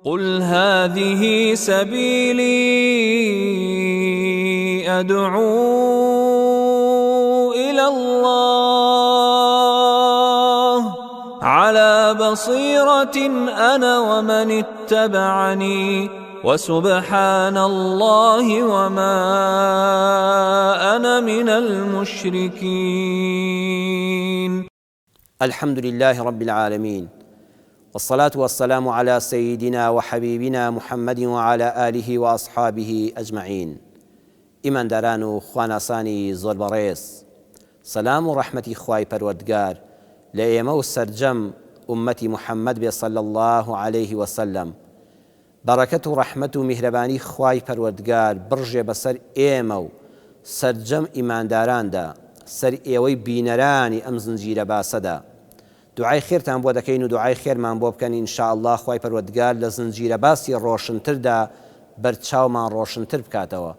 قل هذه سبيلي أدعو إلى الله على بصيرة أنا ومن اتبعني وسبحان الله وما أنا من المشركين. الحمد لله رب العالمين، والصلاة والسلام على سيدنا وحبيبنا محمد وعلى آله وأصحابه أجمعين. إمان داران خواناساني زۆر بەڕێز، سلام و ڕەحمەتی خوای پەروەردگار لە ئێمە و سەرجەم ئومەتی محەممەد بێ صلی الله عليه وسلم. بەڕەکەت و ڕەحمەت و میهرەبانی خوای پەروەردگار بڕژێ بەسەر ئێمە و سەرجەم ئیمانداراندا، سەر ئێوەی بینەرانی ئەم زنجیرە باسەدا. دوعای خێرتان بۆ دەکەین و دوعای خێرمان بۆ بکەن ئینشاءالله خوای پەروەردگار لە زنجیرە باسی ڕۆشنتردا بەرچاومان ڕۆشنتر بکاتەوە.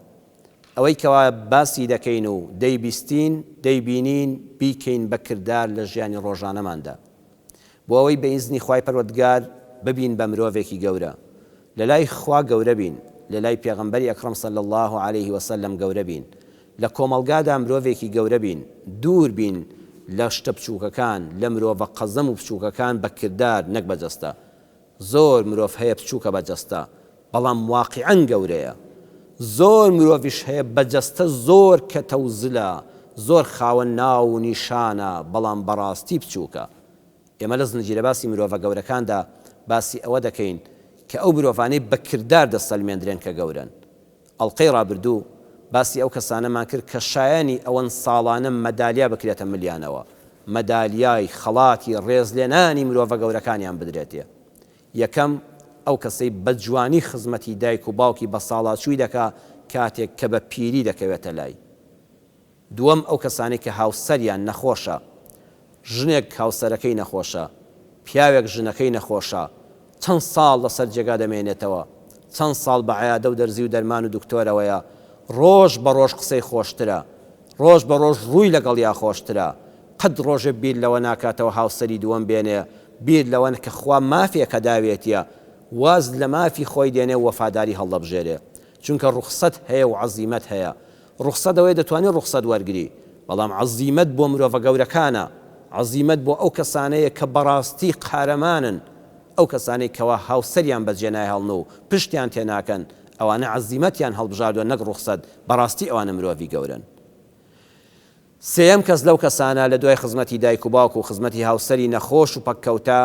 ئەوەی کەوا باسی دەکەین و دەیبیستین دەیبینین بیکەین بەکردار لە ژیانی ڕۆژانەماندا، بۆ ئەوەی بە ئیزنی خوای پەروەردگار ببین بە مرۆڤێکی گەورە، لە لای خوا گەورە بین، لە لای پێغەمبەری ئەکرەم صلی الله عليه وسلم گەورە بین، لە کۆمەڵگادا مرۆڤێکی گەورە بین، دوور بین لە شتە بچووکەکان، لە مرۆڤە قەزەم و بچووکەکان بەکردار نەک بەجەستە. زۆر مرۆڤ هەیە بچووکە بەجەستە بەڵام واقعەن گەورەیە، زۆر مرۆڤیش هەیە بەجەستە زۆر کە تەوزلە، زۆر خاوەن ناو و نیشانە بەڵام بەڕاستی بچووکە. ئێمە لە زنجیرە باسی مرۆڤە گەورەکاندا باسی ئەوە دەکەین کە ئەو مرۆڤانەی بەکردار دەسەلمێندرێن کە گەورن. ئەڵقەی ڕابردوو باسی ئەو کەسانەمان کرد کە شایانی ئەوەن ساڵانە مەدالیا بکرێتە ملیانەوە، مەدالیای خەڵاتی ڕێزلێنانی مرۆڤە گەورەکانیان بدرێتێ. یەکەم ئەو کەسەی بە جوانی خزمەتی دایک و باوکی بە ساڵاتچووی دەکا کاتێک کە بە پیری دەکەوێتە لای. دووەم ئەو کەسانی کە هاوسەریان نەخۆشە، ژنێک هاوسەرەکەی نەخۆشە، پیاوێک ژنەکەی نەخۆشە، چەند ساڵ لەسەر جێگا دەمێنێتەوە، چەند ساڵ بە عەیادە و دەرزی و دەرمان و دکتۆرەوەیە، ڕۆژ بە ڕۆژ قسەی خۆشترە، ڕۆژ بە ڕۆژ ڕووی لەگەڵ یا خۆشترە. قەت ڕۆژێ بیر لەوە ناکاتەوە هاوسەری دووەم بێنێ، بیر لەوە کە خوا مافێکە داوێتیە، واز لە مافی خۆی دێنێ و وەفاداری هەڵدەبژێرێ، چونکە ڕوخسەت هەیە و عەزیمەت هەیە. ڕوخسەت ئەوەیە دەتوانێت ڕوخسەت وەرگری، بەڵام عەزیمەت بۆ مرۆڤە گەورەکانە، عەزیمەت بۆ ئەو کەسانەیە کە بەڕاستی قارەمانن، ئەو کەسانەی کەوا هاوسەریان بەجێ نایهەڵن و پشتیان تێناکەن، ئەوانە عەزیمەتیان هەڵبژاردووە نەک ڕوخسەت، بەڕاستی ئەوانە مرۆڤی گەورن. سێیەم کەس لەو کەسانە لە دوای خزمەتی دایک و باوک و خزمەتی هاوسەری نەخۆش و پەککەوتە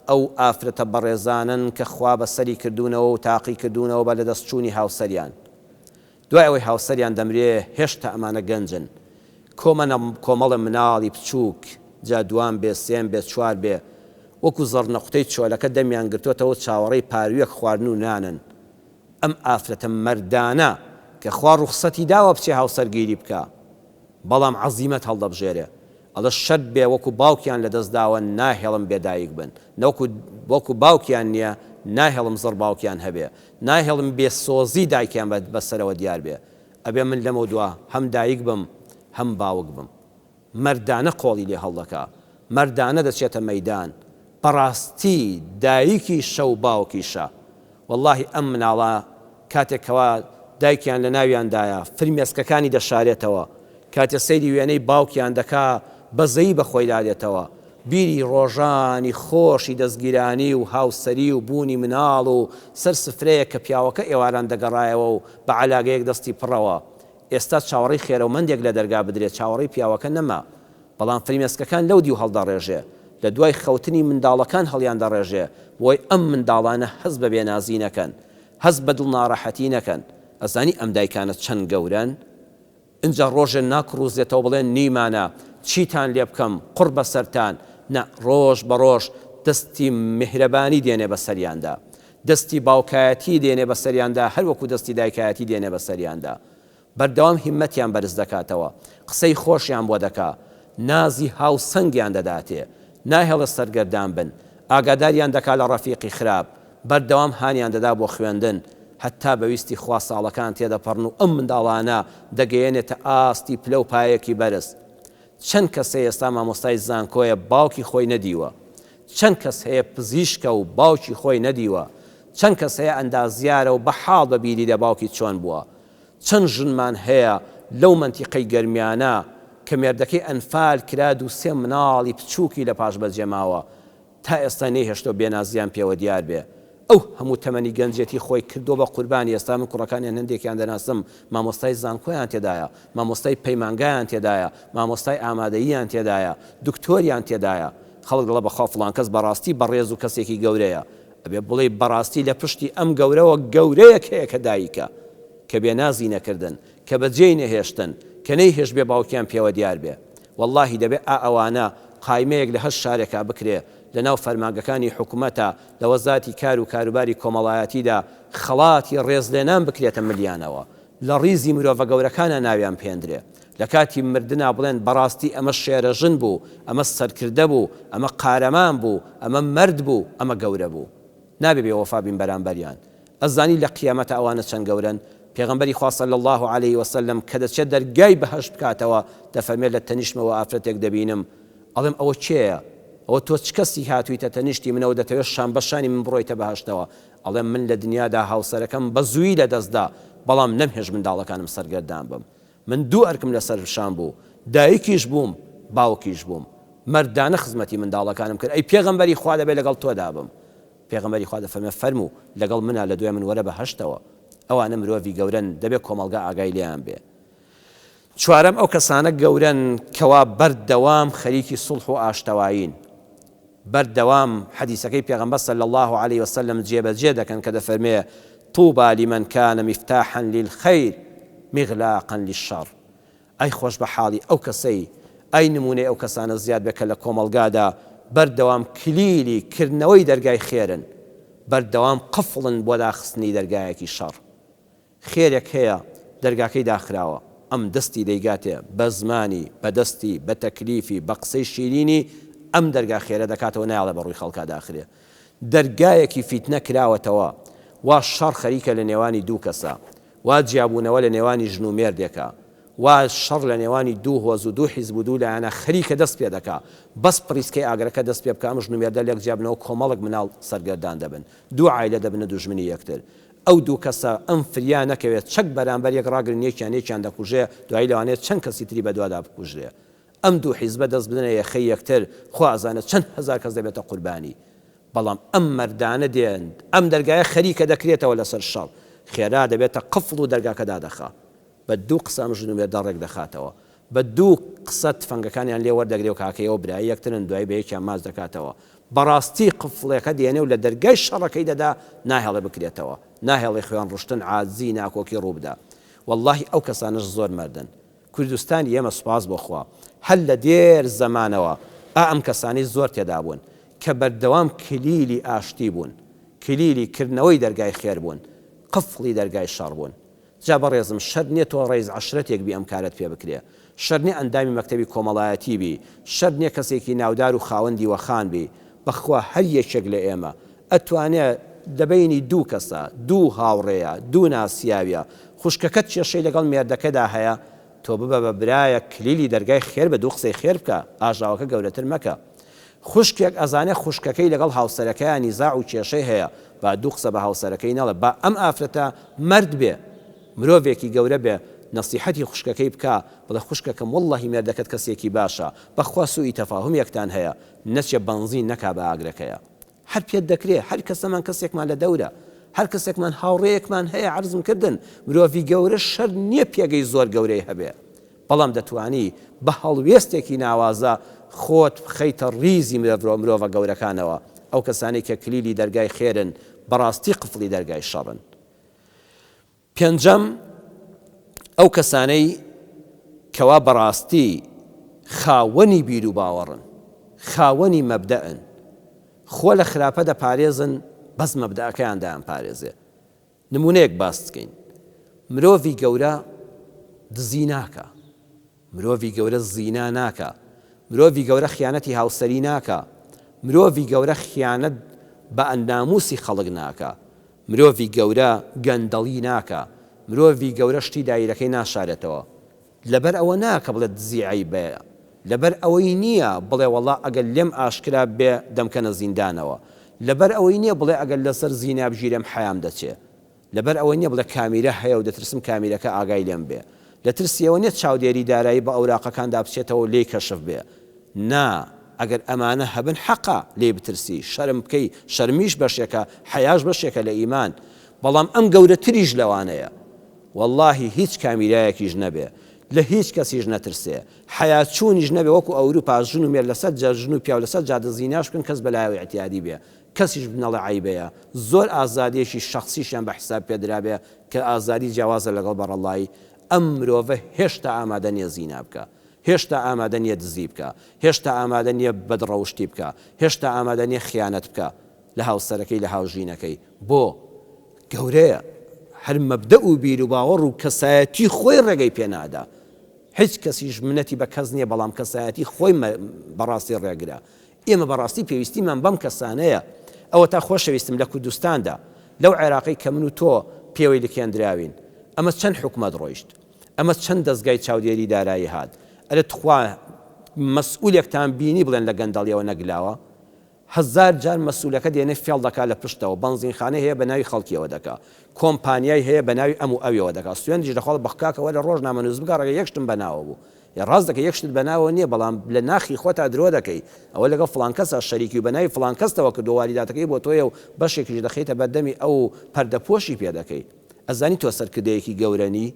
ئەو ئافرەتە بەڕێزانن کە خوا بەسەری کردوونەوە و تاقی کردوونەوە بە لە دەستچوونی هاوسەریان. دوای ئەوەی هاوسەریان دەمرێ هێشتا ئەمانە گەنجن، کۆمەڵە مناڵی بچووک، جا دوان بێ، سێم بێ، چوار بێ، وەکو زەڕنەقوتەی چۆلەکە دەمیان گرتوێتەوە چاوەڕێی پارویەک خواردن و نانن. ئەم ئافرەتە مەردانە کە خوا ڕوخسەتی داوە بچێ هاوسەرگیری بکە، بەڵام عەزیمەت هەڵدەبژێرێ، ئەڵە شەرت بێ وەکو باوکیان لە دەستداوە ناهێڵم بێدایک بن، وەکو باوکیان نییە ناهێڵم زڕ باوکیان هەبێ، ناهێڵم بێ سۆزی دایکیان بەسەرەوە دیار بێ، ئەبێ من لەمە دووە هەم دایک بم هەم باوک بم. مەردانە قۆڵی لێ هەڵدەکا، مەردانە دەچێتە مەیدان، بەڕاستی دایکی شە و باوکیشە. واللهی ئەم مناڵە کاتێکەوە دایکیان لە ناویاندایە فرمێسکەکانی دەشارێتەوە، کاتێ سەیری وێنەی باوکیان دەکا بەزەی بەخۆی دادێتەوە، بیری ڕۆژانی خۆشی دەستگیرانی و هاوسەری و بوونی مناڵ و سەر سفرەیە کە پیاوەکە ئێواران دەگەڕایەوە و بە عەلاگەیەک دەستی پڕەوە. ئێستا چاوەڕێی خێرەومەندێک لە دەرگا بدرێت، چاوەڕێی پیاوەکە نەما، بەڵام فرمێسکەکان لەو دی و هەڵدەڕێژێ، لە دوای خەوتنی منداڵەکان هەڵیان دەڕێژێ، بۆی ئەم منداڵانە هەز بە بێنازی نەکەن، هەز بە دڵناڕەحەتی نەکەن. ئەزانی ئەم دایکانە چەند گەورەن؟ اینجا ڕۆژێ ناکڕوزێتەوە بڵێن نیمانە چیتان لێ بکەم قڕ بەسەرتان، نە، ڕۆژ بە ڕۆژ دەستی میهرەبانی دێنێ بەسەریاندا، دەستی باوکایەتی دێنێ بەسەریاندا، هەر وەکو دەستی دایکایەتی دێنێ بەسەریاندا. بەردەوام هیممەتیان بەرز دەکاتەوە، قسەی خۆشیان بۆ دەکا، نازی هاوسەنگیان دەداتێ، ناهێڵە سەرگەردان بن، ئاگاداریان دەکا لە ڕەفیقی خراپ، بەردەوام هانیان دەدا بۆ خوێندن، حتا بەویستی خوا ساڵەکان تێدەپەڕن و ئەم منداڵانە دەگەیەنێتە ئاستی پلە و پایەکی بەرز. چەند کەسێ ئێستا مامۆستای زانکۆیە باوکی خۆی نەدیوە، چەند کەس هەیە پزیشکە و باوکی خۆی نەدیوە، چەند کەس هەیە ئەندازیارە و بەحاڵ بە بیری دە باوکی چۆن بووە چەند ژنمان هەیە لەو منتیقەی گەرمیانە کە مێردەکەی ئەنفال کرا و 3 مناڵی بچووکی لە پاش بەجێماوە تا ئێستا نەیهێشتۆ بێنازیان پێوە دیار بێ ئەو هەموو تەمەنی گەنجێتی خۆی کردو بە قوربانی ئێستا من کوڕەکانیان هەندێکیان دەناسم مامۆستای زانکۆیان تێدایە مامۆستای پەیمانگایان تێدایە مامۆستای ئامادەییان تێدایە دکتۆریان تێدایە خەڵک دەڵێ بەخوا فڵان کەس بەڕاستی بەڕێز و کەسێکی گەورەیە ئەبێ بڵێ بەڕاستی لە پشتی ئەم گەورەوە گەورەیەک هەیە کە دایکە کە بێنازی نەکردن کە بەجێی نەهێشتن کە نەیهێش بێ باوکیان پێوە دیار بێ واللهی دەبێ ئەوانە قایمەیەک لە هەشت شارێکا بکرێ لەناو فەرمانگەکانی حکوومەتە لە وەزارەتی کار و کاروباری کۆمەڵایەتیدا خەڵاتی ڕێزلێنان بکرێتە ملیانەوە لە ڕیزی مرۆڤە گەورەکانە ناویان پێندرێ لە کاتی مردنا بڵێن بەڕاستی ئەمە شێرەژن بوو ئەمە سەرکردە بوو ئەمە قارەمان بوو ئەمە مرد بوو ئەمە گەورە بوو نابێ بێوەفا بین بەرامبەریان ئەزانی لە قیامەتە ئەوانە چەند گەورن پێغەمبەری خوا صلی الله عليه وسلم کە دەچێت دەرگای بەهەشت بکاتەوە دەفەرمێت لە تەنیشتمەوە ئافرەتێک دەبینم ئەڵێم ئەوە چێیە ئەوە تۆ چ کەسی هاتوویتە تەنیشتی منەوە دەتەوێت شان بەشانی من بڕۆیتە بەهەشتەوە ئەڵێم من لە دنیادا هاوسەرەکەم بە زووی لەدەستدا بەڵام نەمهێش منداڵەکانم سەرگەردان بم من 2 ئەرکم لەسەر شان بوو دایکیش بووم باوکیش بووم مردانە خزمەتی منداڵەکانم کرد ئەی پێغەمبەری خوا دەبێ لەگەڵ تۆدا بم پێغەمبەری خوا دەفەرمێ فەرموو لەگەڵ منە لە دوای من وەرە بەهەشتەوە ئەوانە مرۆڤی گەورن دەبێت کۆمەڵگا ئاگای لێیان بێ چوارەم ئەو کەسانە گەورن کەوا بەردەوام خەریکی سوڵح و ئاشتەوایین بەردەوام حەدیسەکەی پێغەمبەر صلی الله عليه وسلم جێبەجێ دەکەن کە دەفەرمێ طوبى لمن كان مفتاحا للخير مغلاقا للشر ئەی خۆش بە حاڵی ئەو کەسەی ئەی نمونەی ئەو کەسانە زیاد بێ کە لە کۆمەڵگادا بەردەوام کلیلی کردنەوەی دەرگای خێرن بەردەوام قفڵن بۆ داخستنی دەرگایەکی شەڕ خێرێک هەیە دەرگاکەی داخراوە ئەم دەستی دەیگاتێ بە زمانی بە دەستی بە تەکلیفی بە قسەی شیرینی ئەم دەرگا خێرە دەکاتەوە ناڵە بە ڕووی خەڵکا داخرێ دەرگایەکی فیتنە کراوەتەوە وا شەڕ خەریکە لە نێوانی 2 کەسە وا جیابوونەوە لە نێوانی ژن و مێردێکە وا شەڕ لە نێوانی 2 هۆز و 2 حیزب و 2 لایەنە خەریکە دەست پێ دەکا بەس پریسکەی ئاگرەکە دەست پێ بکە ئەم ژن و مێردە لێک جیابنەوە کۆمەڵک مناڵ سەرگەردان دەبن 2 عایلە دەبنە دوژمنی یەکتر ئەو 2 کەسە ئەم فریا نەکەوێت چەک بەرامبەر یەک ڕاگرن یەکیان دەکوژێ دوای لەوانێت چەند کەسی تری بە دوادا بکوژرێ ئەم 2 حیزبە دەست بدنە یەخەی یەکتر خوا ئەزانێت چەند هەزار کەس دەبێتە قوربانی بەڵام ئەم مەردانە دێن ئەم دەرگایە خەریکە دەکرێتەوە لەسەر شەڕ خێرا دەبێتە قفڵ و دەرگاکەدا دەخا بە 2 قسە ئەم ژن و مێردە ڕێک دەخاتەوە بە 2 قسە تفەنگەکانیان لێ وەردەگرێ و کاکەیەوە برای یەکترن دوای بە یەکیان ماز دەکاتەوە بەڕاستی قفڵێکە دێنێ و لە دەرگای شەڕەکەی دەدا ناهێڵێ بکرێتەوە ناهێڵێ خوێن ڕشتن عاجزی ناکۆکی ڕووبدا واللهی ئەو کەسانش زۆر مردن کوردستانی ئێمە سوپاس بۆخوا هەل لە دێر زەمانەوە ئەم کەسانی زۆر تێدا بوون کە بەردەوام کلیلی ئاشتی بوون کلیلی کردنەوەی دەرگای خێر بوون قفڵی دەرگای شەڕ بوون جا بەڕێزم شەر نییە تۆ ڕێز عەشرەتێک بی ئەم کارت پێ بکرێ شەر نییە ئەندامی مەکتەبی کۆمەڵایەتی بی شەر نییە کەسێکی ناودار و خاوەندی وەخان بی بەخوا هەر یەکێک لە ئێمە ئەتوانێت دەبینی 2 کەسە 2 هاوڕێیە 2 ناسیاویە خوشکەکەت کێشەی لەگەڵ مێردەکەدا هەیە تۆ ببە بە برایە کلیلی دەرگای خێر بە 2 قسەی خێر بکە ئاژاوەکە گەورەتر مەکە خوشکێک ئەزانێ خوشکەکەی لەگەڵ هاوسەرەکەیان نیزاع و کێشەی هەیە با 2 قسە بە هاوسەرەکەی نەڵێ با ئەم ئافرەتە مرد بێ مرۆڤێکی گەورە بێ نەسیحەتی خوشکەکەی بکە بڵێ خوشکەکەم وەڵڵەهی مێردەکەت کەسێکی باشە بەخوا سوئی تەفاهم یەکتان هەیە نەچێ بەنزین نەکا بە ئاگرەکەیە هەر پێت دەکرێت هەر کەسەمان کەسێکمان لە دەورە هەر کەسێکمان هاوڕێیەکمان هەیە عەرزم کردن مرۆڤی گەورە شەر نییە پێگەی زۆر گەورەی هەبێ بەڵام دەتوانی بە هەڵوێستێکی ناوازە خۆت بخەیتە ڕیزی مرۆڤە گەورەکانەوە ئەو کەسانی کە کلیلی دەرگای خێرن بەڕاستی قفڵی دەرگای شەڕن پێنجەم ئەو کەسانەی کەوا بەڕاستی خاوەنی بیر و باوەڕن خاوەنی مەبدەئن خۆ لە خراپە دەپارێزن بەس مەبدەئەکەیان دایان پارێزێ نمونەیەک باس بکەین مرۆڤی گەورە دزی ناکە مرۆڤی گەورە زینا ناکە مرۆڤی گەورە خیانەتی هاوسەری ناکە مرۆڤی گەورە خیانەت بە ئەنداموسی خەڵک ناکە مرۆڤی گەورە گەندەڵی ناکە مرۆڤی گەورە شتی دایرەکەی ناشارێتەوە لەبەر ئەوە ناکە بڵێت دزیعی بێ لەبەر ئەوەی نییە بڵێ وەڵا ئەگەر لێم ئاشکرا بێ دەمکەنە زیندانەوە لەبەر ئەوەی نییە بڵێ ئەگەر لەسەر زینا بژیرم حەیام دەچێ، لەبەر ئەوە نییە بڵێ کامیرە هەیە و دەترسم کامیرەکە ئاگای لێم بێ، لە ترسیەوە نێت چاودێری دارایی بە ئەوراقەکاندا بچێتەوە لێی کەشف بێ. نا، ئەگەر ئەمانە هەبن حەقا لێ بترسی، شەرم بکەی، شەرمیش بەشێکە، حەیاش بەشێکە لە ئیمان. بەڵام ئەم گەورەتریش لەوانەیە، واللهی هیچ کامیرایەکیش نەبێ، لە هیچ کەسیش نەترسێ، حەیاچوونیش نەبێ وەکو ئەوروپا ژن و مێر لەسەر ژن و پیا و لەسەر جادە زیناش بکەن کەس بەلایەوە ئەتیادی بێ، کەسیش بنەڵێ عیبەیە. زۆر ئازادیەکی شەخسیشیان بە حساب پێدرا بێ کە ئازادی جیاوازە لەگەڵ بەڕەڵایی. ئەم مرۆڤە هێشتا ئامادە نییە زینا بکە، هێشتا ئامادە نییە دزی بکە، هێشتا ئامادە نییە بەدڕەوشتی بکە، هێشتا ئامادە نییە خیانەت بکە لە هاوسەرەکەی لە هاوژینەکەی. بۆ گەورەیە، هەر مەبدە و بیر و باوەڕ و کەسایەتی خۆی ڕێگەی پێنادا. هیچ کەسیش منەتی بە کەس نییە، بەڵام کەسایەتی خۆی بەڕاستی ڕێگرا. ئێمە بەڕاستی پێویستیمان بەم کەسانەیە. ئەوە تا خۆشەویستم لە کوردستاندا لەو عێراقی کە من و تۆ پێوەی لکێنراوین، ئەمە چەند حکومەت ڕۆیشت، ئەمە چەند دەستگای چاودێری دارایی هات. ئەرە تخوا مەسئولێکتان بینی بڵێن لە گەندەڵیەوە نەگلاوە، هەزار جار مەسئولەکە دێنێ فێڵ دەکا لە پشتەوە، بەنزینخانە هەیە بە ناوی خەڵکیەوە دەکا، کۆمپانیای هەیە بە ناوی ئەم و ئەویەوە دەکا، سوێندیش دەخواڵ بەخکاکەوە لە ڕۆژنامە نووس بگا ڕێگە یەکشتم بەناوە بوو. ڕاست دەکە یەکشت بەناوە نییە، بەڵام لە ناخی خۆتا درۆ دەکەی، ئەوە لەگە فڵان کەسە شەریکی و بەناوی فڵان کەسەوە کە دۆواریداتەکەی بۆ تۆیە و بەشێکیش دەخەیتە بەردەمی ئەو پەردەپۆشی پێ دەکەی. ئەزانی تۆ سەرکردەیەکی گەورەنی،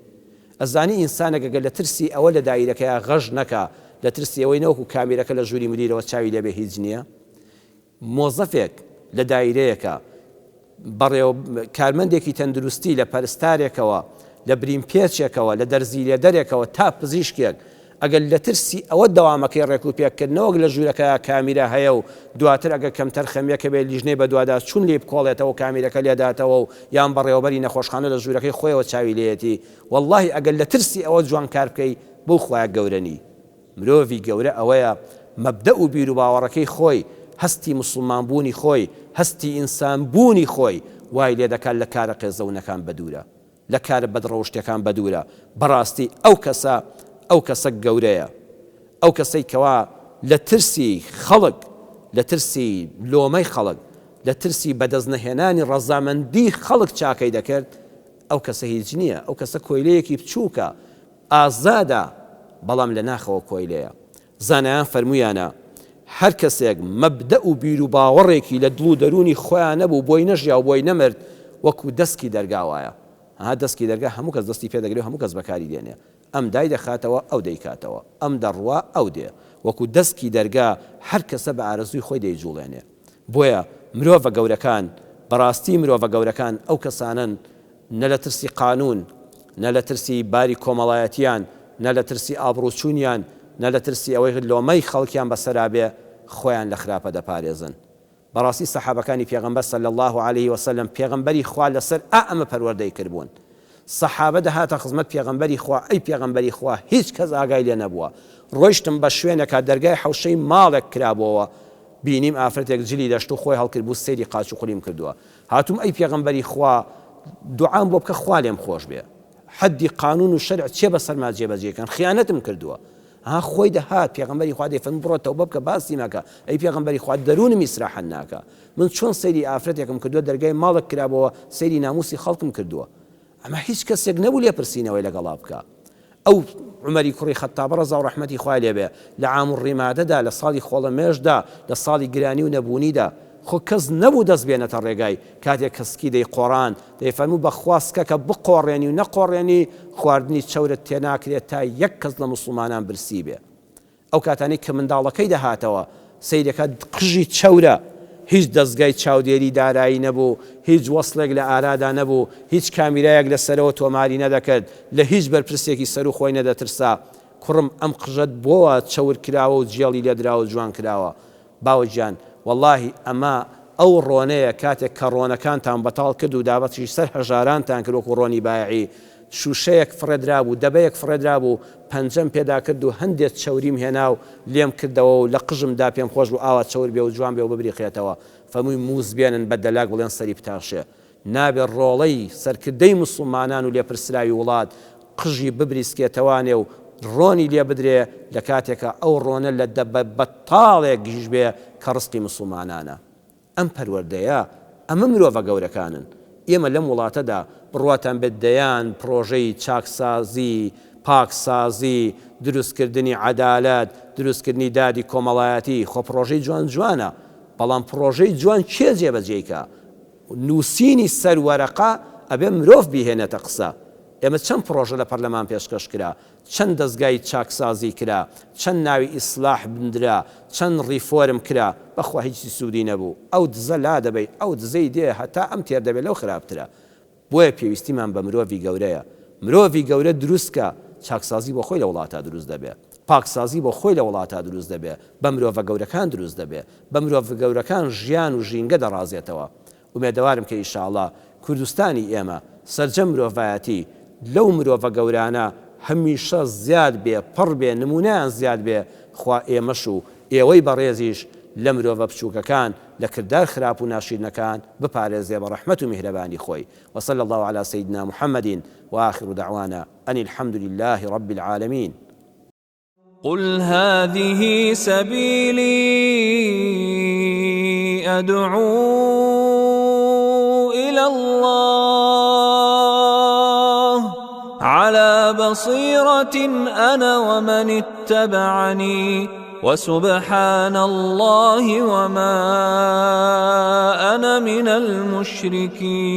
ئەزانی ئینسانێک ئەگەر لە ترسی ئەوە لە دایرەکەیە غەژ نەکا، لە ترسی ئەوەی نەوەکو کامیرەکە لە ژووری مدیرەوە چاوی لێبێ هیچ نییە. مۆزەفێک لە دایرەیەکە بەڕێوە کارمەندێکی تەندروستی لە پەرستارێکەوە، لە بریمپێچێکەوە، لە دەرزی لێدەرێکەوە تا پزیشکێک ئەگەر لە ترسی ئەوە دەوامەکەی ڕێک و پێکردنەوەک لە ژوورەکە کامیرە هەیە و دواتر ئەگەر کەمتەر خەمیەکە بێ لیژنەی بە دووادا چون لێ بکۆڵێتەوە کامیرەکە لێداتەوە و یان بەڕێوەبەری نەخۆشخانە لە ژوورەکەی خۆیەوە چاوی لێتی، واللهی ئەگەر لە ترسی ئەوە جوان کار بکەی بۆ خۆیان گەورەنی. مرۆڤی گەورە ئەوەیە مەبدە و بیر و باوەڕەکەی خۆی، هەستی مسلمان بوونی خۆی، هەستی ئینسان بوونی خۆی وای لێ دەکات لە کارە قێزەونەکان بەدوورە، لە کارە بەدڕەوشتەکان بەدوورە. بەڕاستی ئەو کەسە گەورەیە، ئەو کەسەی کەوا لە ترسی خەڵک، لە ترسی لۆمەی خەڵک، لە ترسی بەدەست نەهێنانی ڕەزامەندی خەڵک چاکەی دەکرد، ئەو کەسە هیچ نییە، ئەو کەسە کۆیلەیەکی بچووکە، ئازادە، بەڵام لە ناخەوە کۆیلەیە. زانایان فەرموویانە هەر کەسێک مەبدە و بیر و باوەڕێکی لە دڵ و دەرونی خۆیان نەبوو، بۆی نەژیا و بۆی نەمرد، وەکو دەستکی دەرگاوایە. دەستکی دەرگا هەموو کەس دەستی پێدەگرێت، هەموو کەس بەکاری دێنێ، ئەم دای دەخاتەوە ئەو دەیکاتەوە، ئەم دەڕوا ئەو دێ، وەکو دەستکی دەرگا هەر کەسە بە ئارەزووی خۆی دەیجوڵێنێ. بۆیە مرۆڤە گەورەکان، بەڕاستی مرۆڤە گەورەکان ئەو کەسانن نە لە ترسی قانون، نە لە ترسی باری کۆمەڵایەتیان، نە لە ترسی ئابڕوچوونیان، نە لە ترسی ئەوەی لۆمەی خەڵکیان بەسەرابێ خۆیان لە خراپە دەپارێزن. بەڕاستی سەحابەکانی پێغەمبەر صلی الله عليه وسلم پێغەمبەری خوا لەسەر ئەمە پەروەردەی کردبوون. سەحابە دەهاتە خزمەت پێغەمبەری خوا، ئەی پێغەمبەری خوا، هیچ کەس ئاگای لێ نەبووە. ڕۆیشتم بە شوێنێکە دەرگای حەوشەی ماڵێک کرابەوە، بینیم ئافرەتێک جلی دەشت و خۆی هەڵکرد بوو، سەیری قاچ و قولیم کردووە. هاتووم ئەی پێغەمبەری خوا، دوعام بۆ بکە خوا لێم خۆش بێ، حەدی قانون و شەرع چێ بەسەرما جێبەجێکەن، خیانەتم کردووە. خۆی دەهات پێغەمبەری خوا دەیفەرمێ بڕۆ تەوبە بکە، باسی مەکە، ئەی پێغەمبەری خوا دەروونم ئیسراحەت ناکە، من چۆن سەیری ئافرەتێکم کردووە دەرگای ماڵێک کرابەوە، سەیری ناموسی خەڵکم کردووە. ئەمە هیچ کەسێک نەبوو لێپرسینەوەی لەگەڵا بکە. ئەو عومەری کوڕی خەتاب ڕەزا و ڕەحمەتی خوای لێبێ لە عام الڕیمادەدا، لە ساڵی خۆڵەمێژدا، لە ساڵی گرانی و نەبوونیدا، خۆ کەس نەبوو دەست بێنێتە ڕێگای کاتێک کەسکی دەیقۆڕان، دەیفەرموو بەخواستکە کە بقۆڕێنی و نەقۆڕێنی خواردنی چەورت تێناکرێت تا یەک کەس لە موسڵمانان برسی بێ. ئەو کاتانی کە منداڵەکەی دەهاتەوە سەیرەکە قژی چەورە، هیچ دەستگای چاودێری دارایی نەبوو، هیچ وەسڵێک لە ئارادا نەبوو، هیچ کامیرایەک لەسەرەوە تۆماری نەدەکرد، لە هیچ بەرپرسێکی سەر و خۆی نەدەترسا. کوڕم ئەم قژت بۆوە چەور کراوە و جێڵی لێدراوە جوان کراوە. باوەجیان واللهی ئەمە ئەو ڕۆنەیە کاتێک کە ڕۆنەکانتان بەتاڵ کرد و دابەتی سەر هەژارانتان کرد وەکو ڕۆنی بایعی، شوشەیەک فڕێدرا بوو، دەبەیەک فڕێدرا بوو، پەنجەم پێدا کرد و هەندێک چەوریم هێنا و لێم کردەوە و لە قژمدا پێم خۆش بوو ئاوا چەور بێ و جوان بێ و ببریقێتەوە. فەمووی موز بێنن بە دەلاک بڵێن سەری بتاشێ، نابێت ڕۆڵەی سەرکردەی موسڵمانان و لێپرسراوی وڵات قژی ببریسکێتەوانێ و ڕۆنی لێ بدرێ لە کاتێکە ئەو ڕۆنە لە بەتاڵێک گیش بێ کە ڕسقی موسڵمانانە. ئەم پەروەردەیە ئەمە مرۆڤە گەورەکانن. ئێمە لەم وڵاتەدا بڕواتان بێت دەیان پرۆژەی چاکسازی، پاکسازی، دروستکردنی عەدالەت، دروستکردنی دادی کۆمەڵایەتی، خۆ پرۆژەی جوان جوانە، بەڵام پرۆژەی جوان کێ جێبەجێیکە؟ نووسینی سەر وەرەقە ئەبێ مرۆڤ بیهێنێتە قسە. ئێمە چەند پرۆژە لە پەرلەمان پێشکەش کرا، چەند دەستگای چاکسازی کرا، چەند ناوی ئیسلاح بندرا، چەند ڕیفۆرم کرا، بەخوا هیچی سوودی نەبوو. ئەو دزە لا دەبێت، ئەو دزەی دێ هەتا ئەم تێر دەبێت لەو خراپترە. بۆیە پێویستیمان بە مرۆڤی گەورەیە. مرۆڤی گەورە دروستکە، چاکسازی بۆ خۆی لە وڵاتە دروست دەبێت، پاکسازی بۆ خۆی لە وڵاتە دروست دەبێت، بە مرۆڤە گەورەکان دروست دەبێت، بە مرۆڤە گەورەکان ژیان و ژینگە دەڕازێتەوە. ومێدەوارم کە ئینشاءڵڵا کوردستانی ئێمە سەرجەم مرۆڤایەتی لەو مرۆڤە گەورانە هەمیشە زیاد بێ، پڕ بێ، نمونەیان زیاد بێ، خوا ئێمەش و ئێوەی بەڕێزیش لە مرۆڤە بچووکەکان لە کردار خراپ و ناشیرنەکان بپارێزێ بە ڕەحمەت و میهرەبانی خۆی. وصلى الله على سيدنا محمد وآخر دعوانا أن الحمد لله رب العالمين. قل هذه سبيلي أدعو إلى الله على بصيرة أنا ومن اتبعني وسبحان الله وما أنا من المشركين.